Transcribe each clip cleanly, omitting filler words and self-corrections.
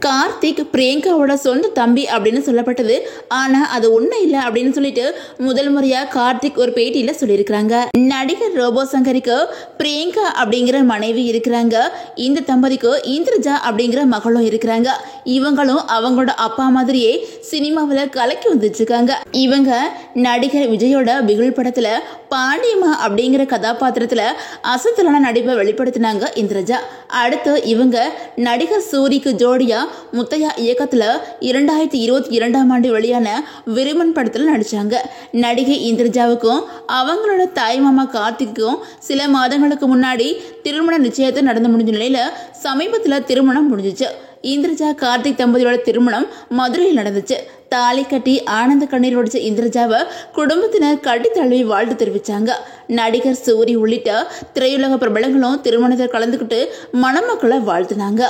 கார்த்திக் பிரியங்காவோட சொந்த தம்பி அப்படின்னு சொல்லப்பட்டது. ஆனா அது உண்மை இல்லை அப்படின்னு சொல்லிட்டு முதல் முறையா கார்த்திக் ஒரு பேட்டியில சொல்லியிருக்கிறாங்க. நடிகர் ரோபோ சங்கருக்கு பிரியங்கா அப்படிங்கிற மனைவி இருக்கிறாங்க. இந்த தம்பதிக்கு இந்திரஜா அப்படிங்கிற மகளும் இருக்கிறாங்க. இவங்களும் அவங்களோட அப்பா மாதிரியே சினிமாவில் கலக்கி வந்துட்டு இருக்காங்க. இவங்க நடிகர் விஜயோட பிகில் படத்துல பாண்டியம்மா அப்படிங்கிற கதாபாத்திரத்துல அசத்தலான நடிப்பை வெளிப்படுத்தினாங்க இந்திரஜா. அடுத்து இவங்க நடிகர் சூரிக்கு ஜோடியா முத்தையா இயக்கத்துல 2022 வெளியான விருமன் படத்துல நடிச்சாங்க. நடிகை இந்திரஜாவுக்கும் அவங்களோட தாய் மாமா கார்த்திக்கும் சில மாதங்களுக்கு முன்னாடி திருமண நிச்சயத்தை நடந்து முடிஞ்ச நிலையில சமீபத்துல திருமணம் முடிஞ்சிச்சு. இந்திரஜா கார்த்திக் தம்பதியோட திருமணம் மதுரையில் நடந்துச்சு. தாலி கட்டி ஆனந்த கண்ணீர் வடிச்ச இந்திரஜாவை குடும்பத்தினர் கட்டி தழுவி வாழ்த்து தெரிவிச்சாங்க. நடிகர் சூரி உள்ளிட்ட திரையுலக பிரபலங்களும் திருமணத்தில் கலந்துக்கிட்டு மணமக்களை வாழ்த்துனாங்க.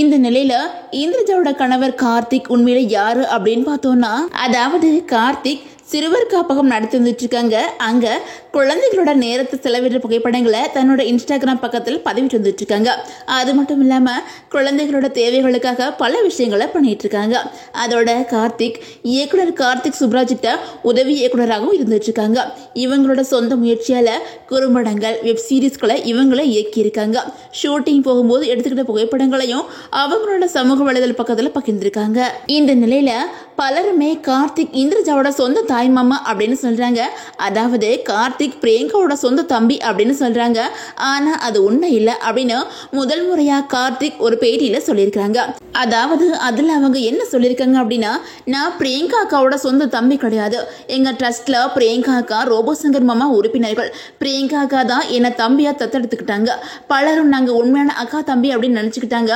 இந்த நிலையில இந்திரஜாவோட கணவர் கார்த்திக் உண்மையில யாரு அப்படின்னு பார்த்தோம்னா, அதாவது கார்த்திக் சிறுவர் காப்பகம் நடத்தி வந்துட்டு இருக்காங்க. அங்க குழந்தைகளோட நேரத்தை செலவிடுற புகைப்படங்களை தன்னோட இன்ஸ்டாகிராம் பக்கத்தில் பதிவிட்டு வந்துட்டு இருக்காங்க. அது மட்டும் இல்லாம குழந்தைகளோட தேவைகளுக்காக பல விஷயங்களை பண்ணிட்டு இருக்காங்க. அதோட கார்த்திக் இயக்குனர் கார்த்திக் சுப்ராஜிட்ட உதவி இயக்குனராகவும் இருந்துட்டு இருக்காங்க. இவங்களோட சொந்த முயற்சியால குறும்படங்கள் வெப் சீரிஸ்களை இவங்களே இயக்கி இருக்காங்க. ஷூட்டிங் போகும்போது எடுத்துக்கிட்ட புகைப்படங்களையும் அவங்களோட சமூக வலைதள பக்கத்தில் பகிர்ந்திருக்காங்க. இந்த நிலையில பலருமே கார்த்திக் இந்திரஜாவோட சொந்த தாய் மாமா அப்படின்னு சொல்றாங்க. அதாவது கார்த்திக் பிரியங்காவோட சொந்த தம்பி அப்படின்னு சொல்றாங்க. ஆனா அது உண்மை இல்லை அப்படின்னு முதல் முறையா கார்த்திக் ஒரு பேட்டியில சொல்லியிருக்காங்க. அதாவது அதுல அவங்க என்ன சொல்லியிருக்காங்க அப்படின்னா, நான் பிரியங்கா அக்காவோட சொந்த தம்பி கிடையாது. எங்க ட்ரஸ்ட்ல பிரியங்கா அக்கா ரோபோ சங்கர் மாமா உறுப்பினர்கள். பிரியங்கா அக்கா தான் என்னை தம்பியா தத்தெடுத்துக்கிட்டாங்க. பலரும் நாங்க உண்மையான அக்கா தம்பி அப்படின்னு நினைச்சுக்கிட்டாங்க.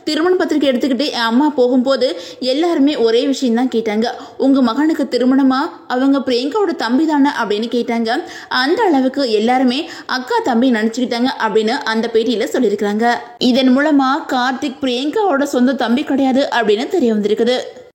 திருமண பத்திரிகை எடுத்துக்கிட்டு என் அம்மா போகும்போது எல்லாருமே ஒரே விஷயம் தான் கேட்டாங்க, உங்க மகனுக்கு திருமணமா, அவங்க பிரியங்காவோட தம்பி தானே அப்படின்னு கேட்டாங்க. அந்த அளவுக்கு எல்லாருமே அக்கா தம்பி நினைச்சுக்கிட்டாங்க அப்படின்னு அந்த பேட்டியில சொல்லியிருக்காங்க. இதன் மூலமா கார்த்திக் பிரியங்காவோட சொந்த தம்பி கிடையாது அப்படின்னு தெரிய வந்திருக்குது.